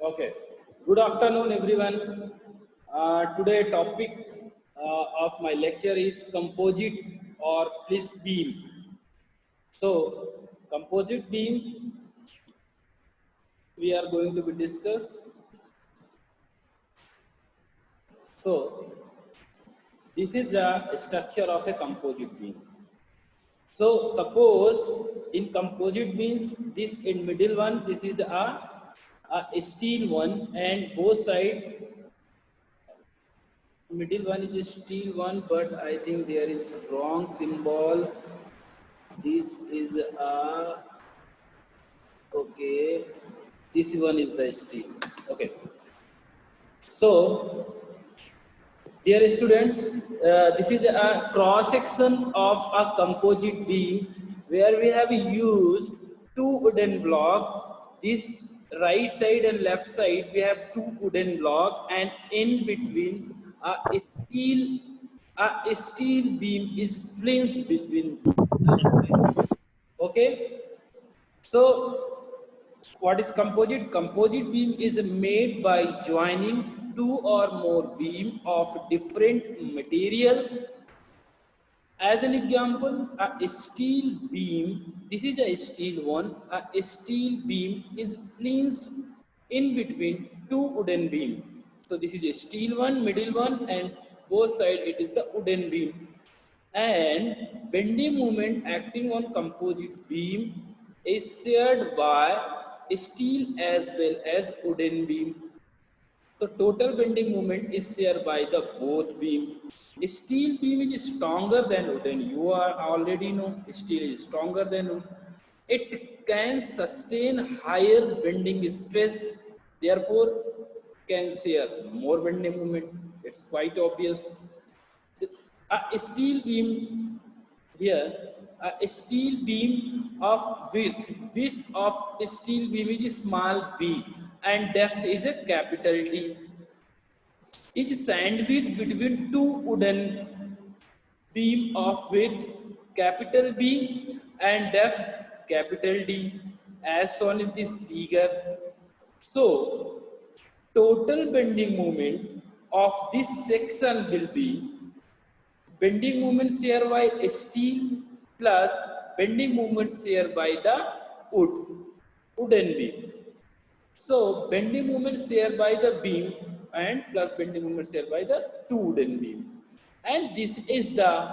Okay. Good afternoon, everyone. Today topic of my lecture is composite or fleece beam. So, composite beam we are going to be discuss. So, this is the structure of a composite beam. So, suppose in composite beams, this in middle one, this is a steel one, and both side middle one is steel one, but I think there is wrong symbol. This is a okay. This one is the steel. Okay. So, dear students, this is a cross section of a composite beam where we have used two wooden block. This right side and left side we have two wooden block, and in between steel a steel beam is flinged between. Okay, so what is composite? Composite beam is made by joining two or more beam of different material. As an example, a steel beam, this is a steel one, a steel beam is flinged in between two wooden beam. So this is a steel one, middle one, and both side it is the wooden beam. And bending moment acting on composite beam is shared by steel as well as wooden beam. So total bending moment is shared by the both beam. Steel beam is stronger than wooden. You are already know steel is stronger than wood. It can sustain higher bending stress, therefore can share more bending moment. It's quite obvious. A steel beam here, a steel beam of width of steel beam is small b and depth is a capital D. Is sandwiched between two wooden beam of width capital B and depth capital D as shown in this figure. So, total bending moment of this section will be bending moment shared by steel plus bending moment shared by the wooden beam. So bending moment shared by the beam and plus bending moment shared by the two wooden beam. And this is the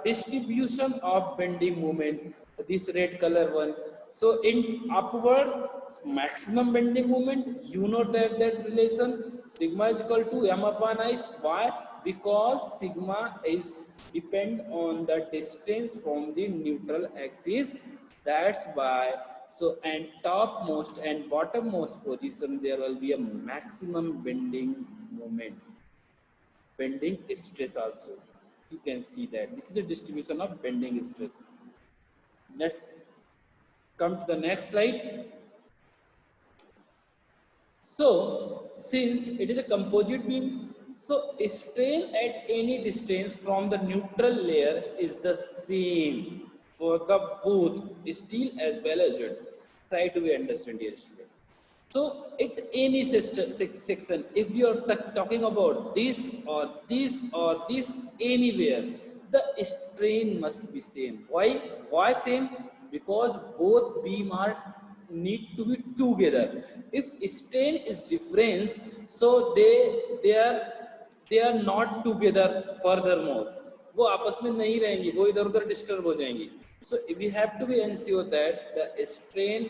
distribution of bending moment, this red color one. So in upward maximum bending moment, you know that relation sigma is equal to m upon I. Why? Because sigma is depend on the distance from the neutral axis. That's why. So and topmost and bottommost position there will be a maximum bending moment, bending stress also. You can see that this is a distribution of bending stress. Let's come to the next slide. So since it is a composite beam, so strain at any distance from the neutral layer is the same for the both steel as well as wood. Try to be understand here, student. So at any section, if you are talking about this or this or this anywhere, the strain must be same. Why? Why same? Because both beam are need to be together. If strain is difference, so they are not together furthermore. वो आपस में नहीं रहेंगी, वो इधर उधर disturb हो जाएंगी. So we have to be ensure that the strain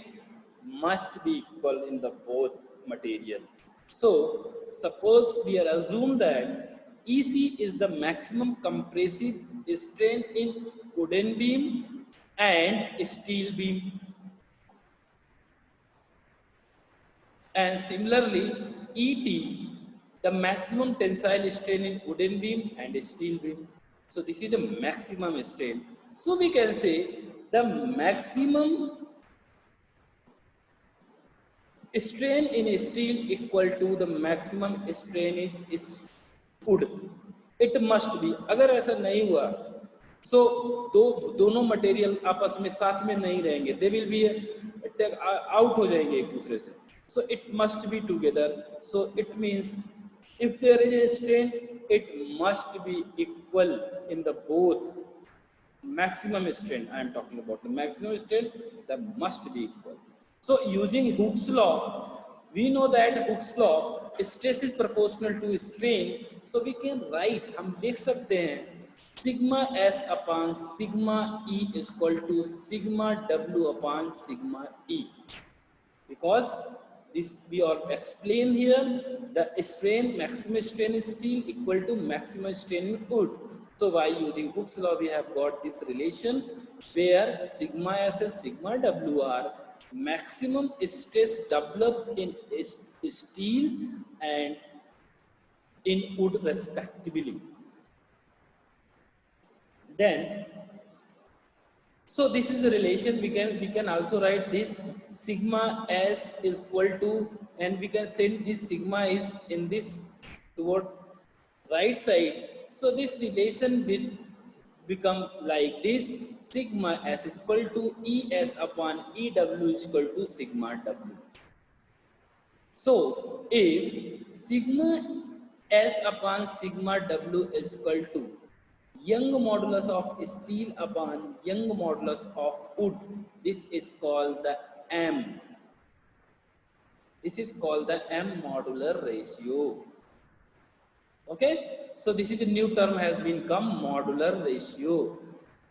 must be equal in the both material. So suppose we are assume that EC is the maximum compressive strain in wooden beam and steel beam. And similarly, ET, the maximum tensile strain in wooden beam and steel beam. So this is a maximum strain. So we can say the maximum strain in steel equal to the maximum strain is wood. It must be. अगर ऐसा नहीं हुआ, so दोनों material आपस में साथ में नहीं रहेंगे. They will be out हो जाएंगे एक दूसरे से. So it must be together. So it means if there is a strain, it must be equal in the both maximum strain. I am talking about the maximum strain, that must be equal. So using Hooke's law, we know that Hooke's law, stress is proportional to strain. So we can write, हम लिख सकते हैं sigma s upon sigma e is equal to sigma w upon sigma e, because this we are explain here the strain, maximum strain is steel equal to maximum strain in wood. So by using Hooke's law we have got this relation where sigma s and sigma w are maximum stress developed in steel and in wood respectively. Then so this is a relation. We can also write this sigma s is equal to, and we can send this sigma is in this toward right side. So this relation will become like this: sigma s is equal to es upon ew is equal to sigma w. So if sigma s upon sigma w is equal to Young modulus of steel upon Young modulus of wood, this is called the M. This is called the M modular ratio. Okay, so this is a new term has been come, modular ratio,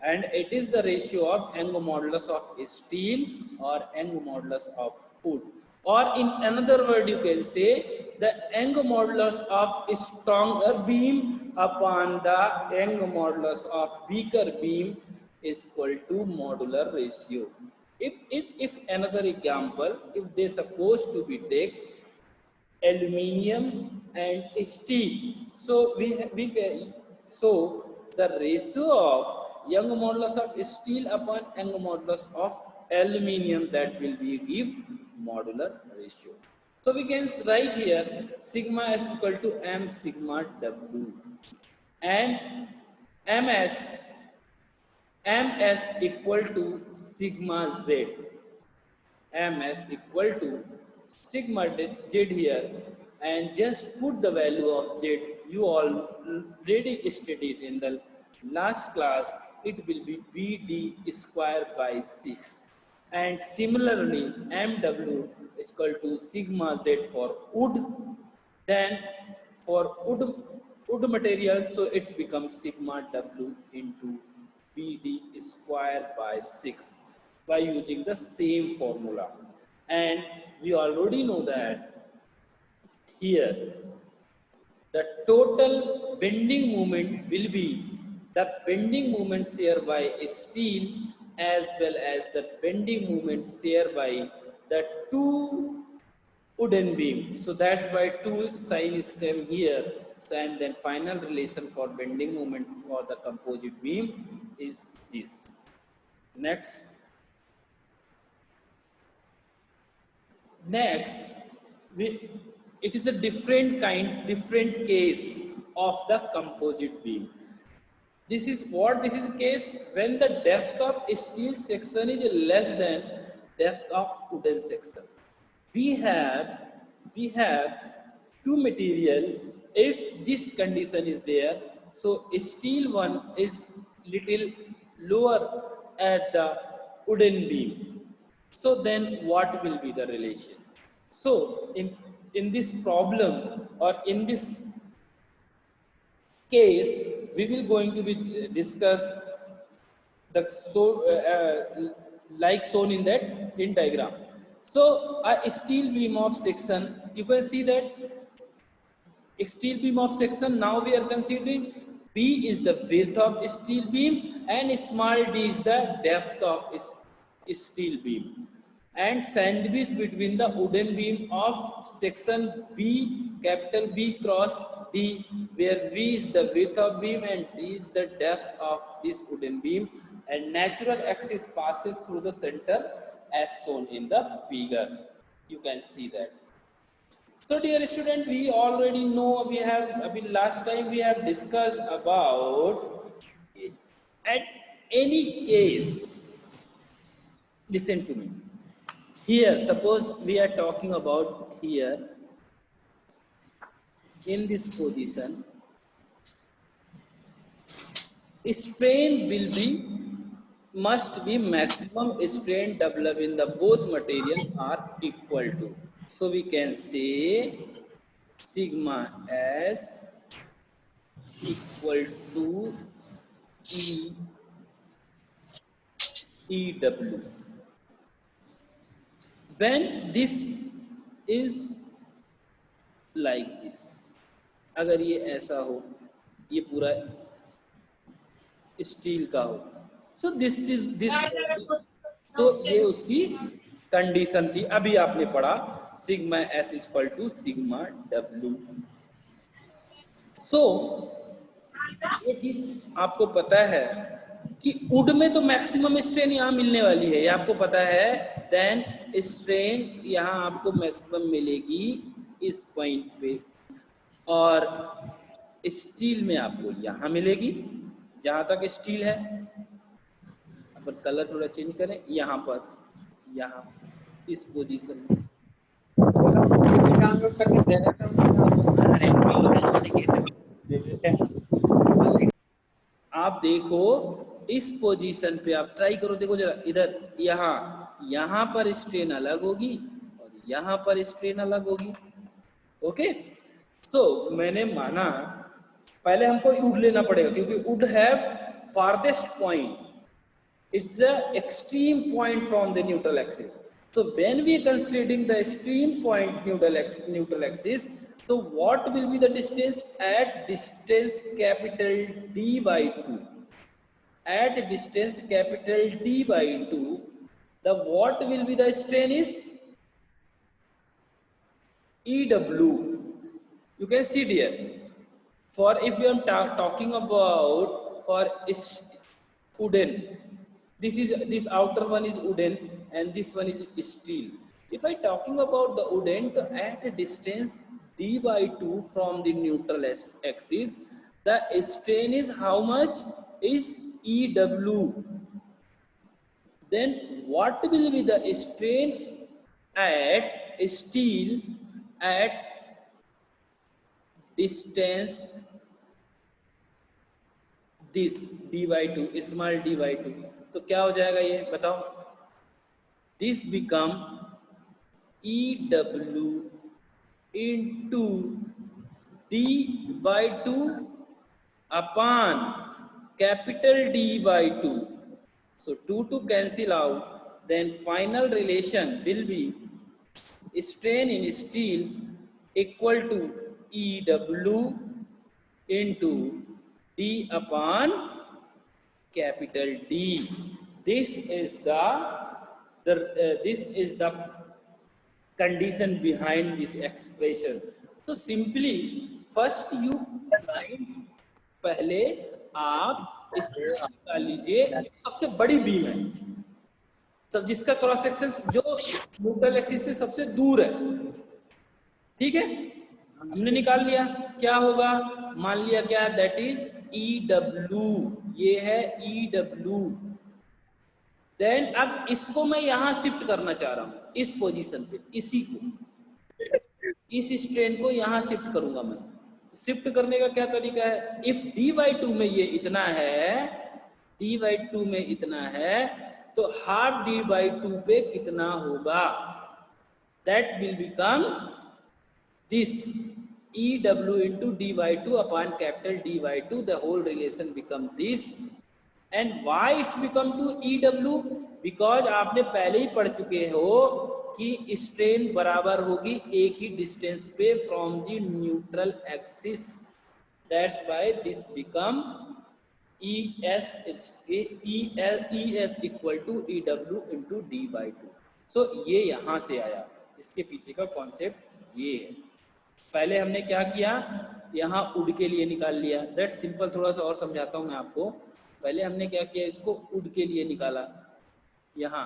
and it is the ratio of Young modulus of steel or Young modulus of wood, or in another word you can say the Young modulus of stronger beam upon the Young modulus of weaker beam is equal to modular ratio. If another example, if they supposed to be take aluminium and steel. So so the ratio of Young modulus of steel upon Young modulus of aluminium, that will be give modular ratio. So we can write here sigma s equal to m sigma w, and ms ms equal to sigma z, ms equal to sigma z here, and just put the value of z. You already studied in the last class. It will be bd square by 6, and similarly mw is equal to sigma z for wood. Then for wood material, so it's become sigma w into bd square by 6 by using the same formula. And we already know that here the total bending moment will be the bending moment shared by steel as well as the bending moment shared by the two wooden beam. So that's why two sign is came here. So and then final relation for bending moment for the composite beam is this. Next. Next, it is a different case of the composite beam. This is what this is a case when the depth of steel section is less than depth of wooden section. We have we have two material. If this condition is there, so steel one is little lower at the wooden beam. So then what will be the relation? So in this problem or in this case, we will going to be discuss the like shown in that in diagram. So a steel beam of section, you can see that steel beam of section, now we are considering b is the width of steel beam and small d is the depth of steel beam, and sandwich between the wooden beam of section b, capital B cross d, where v is the width of beam and d is the depth of this wooden beam, and natural axis passes through the center as shown in the figure. You can see that. So dear student, we already know, we have, I mean, last time we have discussed about at any case, listen to me. here suppose we are talking about here in this position, strain will be must be maximum strain developed in the both material are equal to. So we can say sigma s equal to EW. When this is like this, अगर ये ऐसा हो, ये पूरा steel का हो, so this is this, so ये उसकी कंडीशन थी। अभी आपने पढ़ा sigma S equal to sigma W. So ये चीज आपको पता है कि वुड में तो मैक्सिमम स्ट्रेन यहाँ मिलने वाली है, ये आपको पता है। देन स्ट्रेन यहाँ आपको मैक्सिमम मिलेगी इस पॉइंट पे, और स्टील में आपको यहाँ मिलेगी जहां तक स्टील है। अपन कलर थोड़ा चेंज करें, यहाँ पर यहाँ इस पोजीशन में डाउनलोड करके दे आप देखो इस पोजीशन पे आप ट्राई करो, देखो जरा इधर, यहाँ पर स्ट्रेन अलग होगी और यहाँ पर स्ट्रेन अलग होगी। ओके, सो मैंने माना पहले हमको वुड लेना पड़ेगा क्योंकि वुड है farthest point, it's the extreme point from the neutral axis. So when we are considering the extreme point neutral axis, so what will be the distance at distance capital D by 2? At distance capital D by 2, the what will be the strain is EW. You can see here. For if we are talking about for wooden, this outer one is wooden and this one is steel. If I talking about the wooden, so at a distance d by 2 from the neutral axis, the strain is how much is EW. Then what will be the strain at steel at distance this d by 2, small d by 2? तो क्या हो जाएगा ये बताओ? This become EW into d by 2 upon capital D by 2. So 2 to cancel out, then final relation will be strain in steel equal to EW into D upon capital D. This is the condition behind this expression. So simply first you पहले आप इसको निकाल लीजिए, सबसे बड़ी beam है सब जिसका क्रॉस सेक्शन जो न्यूट्रल एक्सिस से सबसे दूर है, ठीक है, हमने निकाल लिया। क्या होगा मान लिया क्या, दैट इज EW, ये है EW। देन अब इसको मैं यहां शिफ्ट करना चाह रहा हूं इस पोजीशन पे, इसी को इस स्ट्रेन को यहां शिफ्ट करूंगा मैं। शिफ्ट करने का क्या तरीका है, इफ d by 2 में ये इतना है, d by 2 में इतना है, तो हाफ d by 2 पे कितना होगा, that will become this EW into d by 2 upon capital D by 2, the whole relation become this. And why it's become to EW? Because आपने पहले ही पढ़ चुके हो कि स्ट्रेन बराबर होगी एक ही डिस्टेंस पे from the neutral axis, that's why this become ES equal to EW into D by 2. So ये यहां से आया, इसके पीछे का कॉन्सेप्ट ये है। पहले हमने क्या किया, यहाँ वुड के लिए निकाल लिया, दैट सिंपल। थोड़ा सा और समझाता हूँ मैं आपको। पहले हमने क्या किया, इसको वुड के लिए निकाला, यहाँ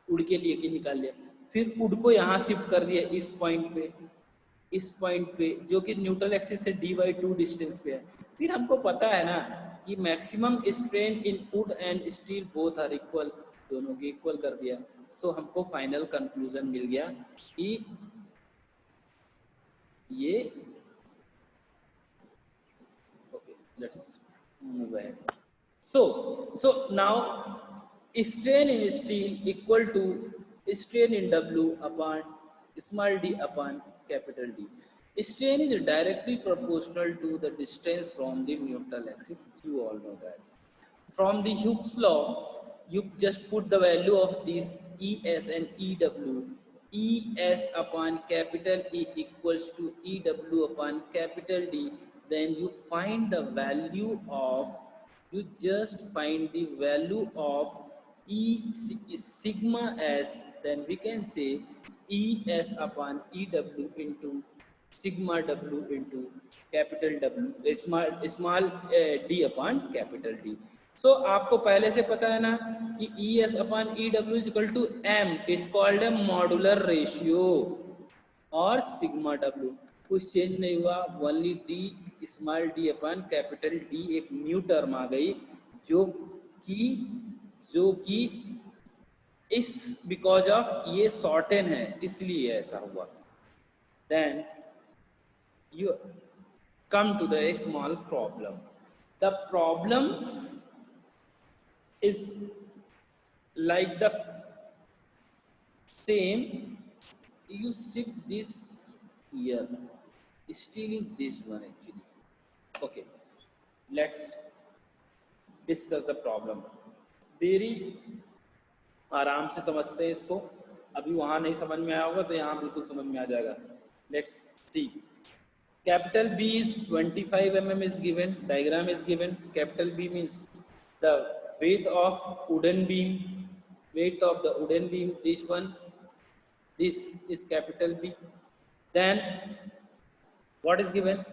वुड के लिए निकाल लिया, फिर वुड को यहाँ शिफ्ट कर दिया इस पॉइंट पे जो कि न्यूट्रल एक्सिस से d by 2 डिस्टेंस पे है। फिर हमको पता है ना कि maximum strain in wood and steel both are equal, दोनों के इक्वल कर दिया। सो हमको फाइनल कंक्लूजन मिल गया कि ये okay, let's move ahead. So now strain in steel equal to strain in W upon small d upon capital D. Strain is directly proportional to the distance from the neutral axis. You all know that. From the Hooke's law, you just put the value of these ES and EW. ES upon capital E equals to EW upon capital D. Then you find the value of, you just find the value of E sigma S. Then we can say ES upon EW into sigma W into capital W, small d upon capital D. So आपको पहले से पता है ना कि ES upon EW is equal to M. It's called a modular ratio. और sigma W कुछ change नहीं हुआ, ओनली D स्मॉल d अपन कैपिटल D एक न्यू टर्म आ गई जो कि इस बिकॉज ऑफ ये शॉर्टेन है इसलिए ऐसा हुआ. Then you come to the small problem. The problem is like the same. You shift this here. Still is this one actually. Okay, let's discuss the problem. Very आराम से समझते हैं इसको. अभी वहाँ नहीं समझ में आया होगा तो यहाँ बिल्कुल समझ में आ जाएगा. Let's see. Capital B is 25 mm is given. Diagram is given. Capital B means the weight of wooden beam. Weight of the wooden beam. This one. This is capital B. Then what is given?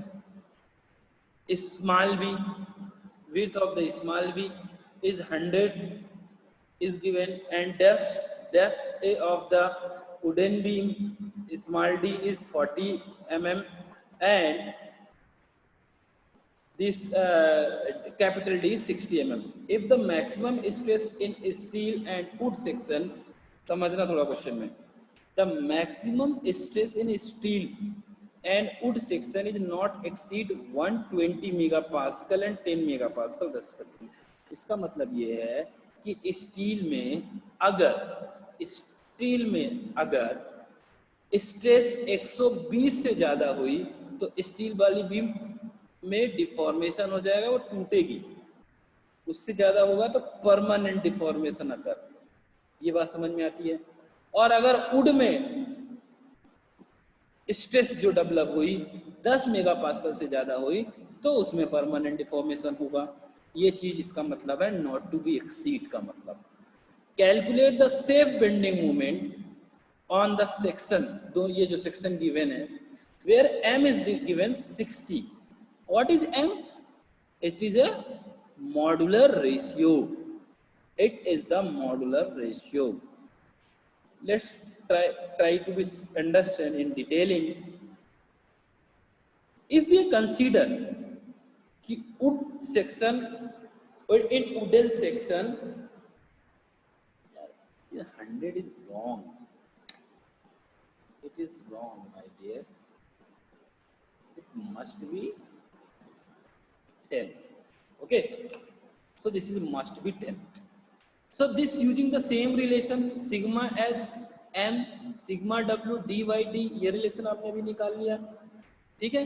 Small b. Width of the small b is 100 is given, and depth of the wooden beam small d is 40 mm. And this capital D is 60 mm. If the maximum stress in steel and wood section, समझना थोड़ा question में, the maximum stress in steel and wood section is not exceed 120 megapascal and 10 megapascal respectively. इसका मतलब ये है कि steel में अगर स्ट्रेस 120 से ज्यादा हुई तो स्टील वाली बीम में डिफॉर्मेशन हो जाएगा, वो टूटेगी. उससे ज्यादा होगा तो परमानेंट डिफॉर्मेशन अगर, ये बात समझ में आती है. और अगर वुड में स्ट्रेस जो डेवलप हुई 10 मेगापास्कल से ज्यादा हुई तो उसमें परमानेंट डिफॉर्मेशन होगा. ये चीज इसका मतलब है नॉट टू बी एक्सीड का मतलब. Calculate the safe bending moment on the section, दो ये जो section given है, where M is given 60. What is M? It is a modular ratio. It is the modular ratio. Let's try to be understand in detailing. If we consider कि wood section or in wooden section, 100 is wrong. It is wrong, my dear. It must be 10. Okay. So this is must be 10. So this using the same relation sigma S M sigma W d by d, ये relation आपने भी निकाल लिया, ठीक है,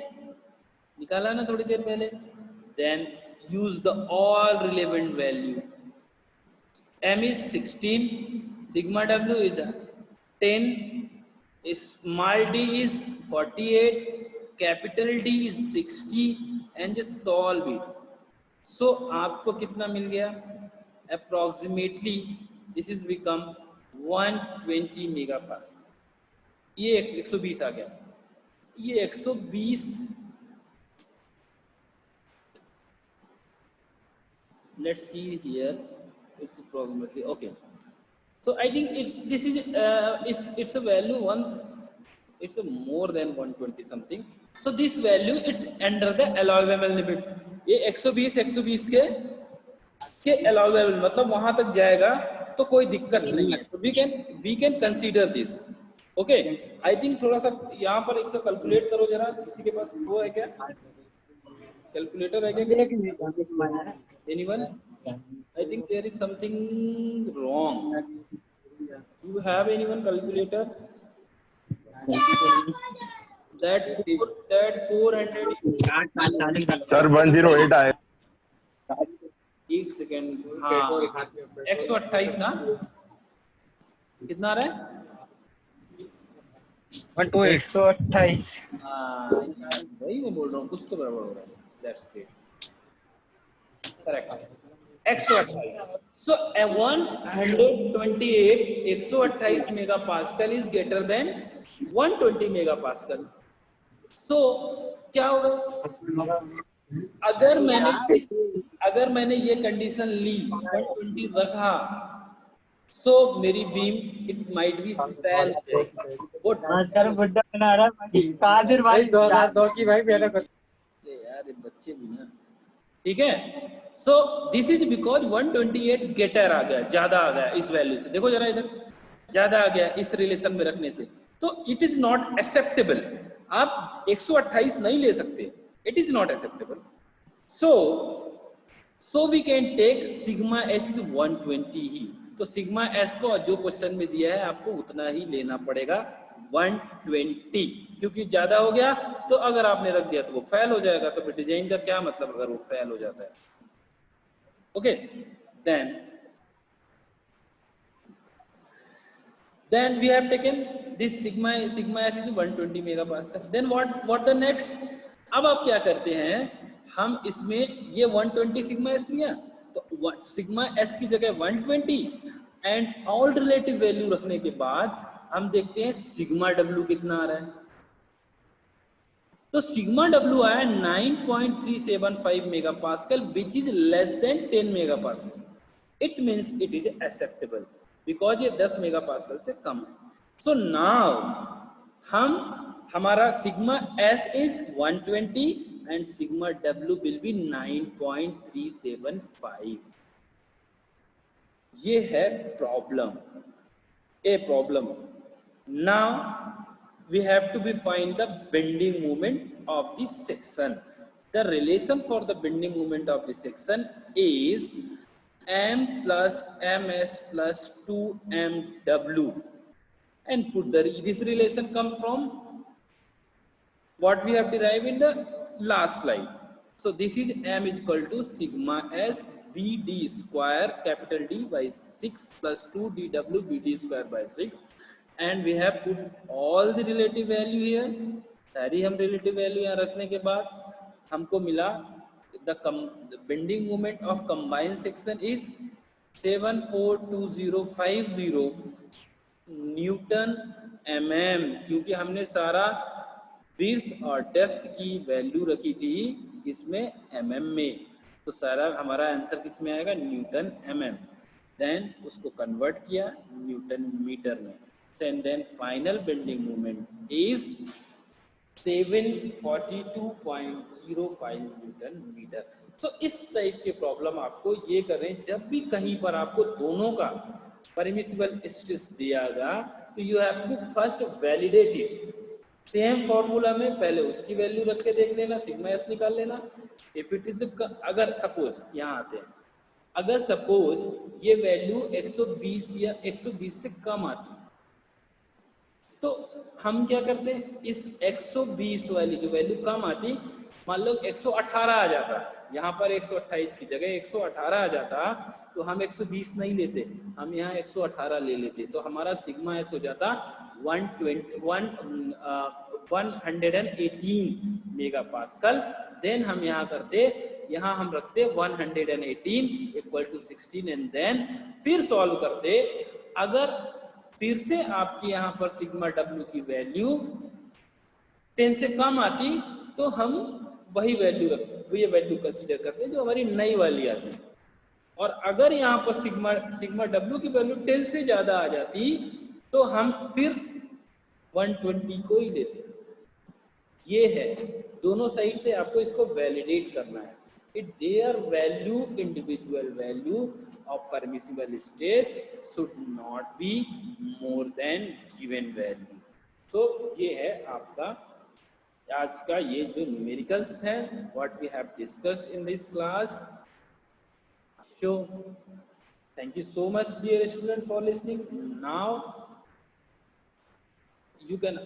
निकाला ना थोड़ी देर पहले. Then use the all relevant value. M is 16, sigma W is 10. Small d is 48, capital D is 60, and just solve it. So आपको कितना मिल गया? Approximately this is become 120 megapascal. ये 120 आ गया. ये 120. Let's see here. It's approximately okay. So I think this is it's a value one, it's a more than 120 something. So this value it's under the allowable limit. ये 120 के allowable मतलब वहां तक जाएगा तो कोई दिक्कत नहीं है, तो we can consider this. Okay, I think थोड़ा सा यहाँ पर एक सा कैलकुलेट करो जरा, किसी के पास वो है क्या, कैलकुलेटर है क्या किसी के पास? Anyone? I think there is something wrong. You have anyone calculator? That 400. Sir 108 आए। एक सेकेंड, हाँ 128 ना, कितना आ रहा है? 128। हाँ वही मैं बोल रहा हूँ, कुछ तो गड़बड़ हो रहा है। That's great, correct, 128. So a 128 128 mega pascal is greater than 120 mega pascal. So क्या होगा अगर मैंने ये कंडीशन ली, 120 रखा, सो मेरी beam it might be fail. नमस्कार, बुड्ढा बना रहा है कादिर भाई 2002 की भाई मेरा यार बच्चे भी ना, ठीक है। So this is because 128 greater आ गया, ज्यादा आ गया इस वैल्यू से, देखो जरा इधर, ज्यादा आ गया इस रिलेशन में रखने से, तो इट इज नॉट एक्सेप्टेबल। आप 128 नहीं ले सकते, it is not acceptable. So we can take sigma s is 120 ही, तो सिग्मा एस को जो क्वेश्चन में दिया है आपको उतना ही लेना पड़ेगा, 120, क्योंकि ज्यादा हो गया तो अगर आपने रख दिया तो वो फेल हो जाएगा, तो फिर डिजाइन का क्या मतलब अगर वो फेल हो जाता है। Okay, then we have taken this sigma s is 120 megapascal. Then what the next? अब आप क्या करते हैं, हम इसमें ये 120 सिग्मा एस लिया, तो सिग्मा एस की जगह 120 एंड ऑल रिलेटिव वैल्यू रखने के बाद हम देखते हैं सिग्मा डब्ल्यू कितना आ रहा है। तो सिग्मा डब्ल्यू आया 9.375 mega pascal which is less than 10 mega pascal. It means it is acceptable because ये 10 मेगा पास्कल से कम है। सो नाउ हमारा sigma s is 120 and sigma W will be 9.375। ये है problem, a problem. Now we have to be find the bending moment of the section. The relation for the bending moment of the section is m plus ms plus 2mw, and put this relation comes from what we have derived in the last slide. So this is m is equal to sigma s bd square capital D by 6 plus 2 dw bd square by 6, and we have put all the relative value here. सारी हम relative value यहाँ रखने के बाद हमको मिला the bending moment of combined section is 74250 Newton mm, क्योंकि हमने सारा विड्थ और डेप्थ की वैल्यू रखी थी इसमें mm में, तो सारा हमारा आंसर किस में आएगा, न्यूटन mm। देन उसको कन्वर्ट किया न्यूटन मीटर में, then final bending moment is 742.05 newton metre. So इस टाइप के प्रॉब्लम आपको ये करें, जब भी कहीं पर आपको दोनों का परमिसिबल स्ट्रेस दियागा तो you have to first validate it. Same formula में पहले उसकी वैल्यू रख के देख लेना, सिग्मा एस निकाल लेना। इफ इट इज अगर सपोज यहाँ आते हैं, अगर सपोज ये वैल्यू 120 या 120 से कम आती तो हम क्या करते हैं, इस 120 वाली जो वैल्यू कम आती, मान लो 118 आ जाता, यहाँ पर 128 की जगह 118 आ जाता, तो हम 120 नहीं लेते, हम यहाँ 118 ले लेते, तो हमारा सिग्मा एस हो जाता 118 मेगा पास्कल। देन हम यहाँ करते, यहाँ हम रखते 118 इक्वल टू 16 एंड देन फिर सॉल्व करते। अगर फिर से आपके यहाँ पर सिग्मा डब्ल्यू की वैल्यू 10 से कम आती तो हम वही वैल्यू ये वैल्यू कंसीडर करते हैं जो हमारी नई वाली आती, और अगर यहाँ पर सिग्मा डब्ल्यू की वैल्यू 10 से ज्यादा आ जाती तो हम फिर 120 को ही लेते। ये है, दोनों साइड से आपको इसको वैलिडेट करना है। their value, individual value of permissible stress should not be more than given value. So ये है आपका आज का ये जो न्यूमेरिकल्स है, what we have discussed in this class. So thank you so much dear student for listening. Now you can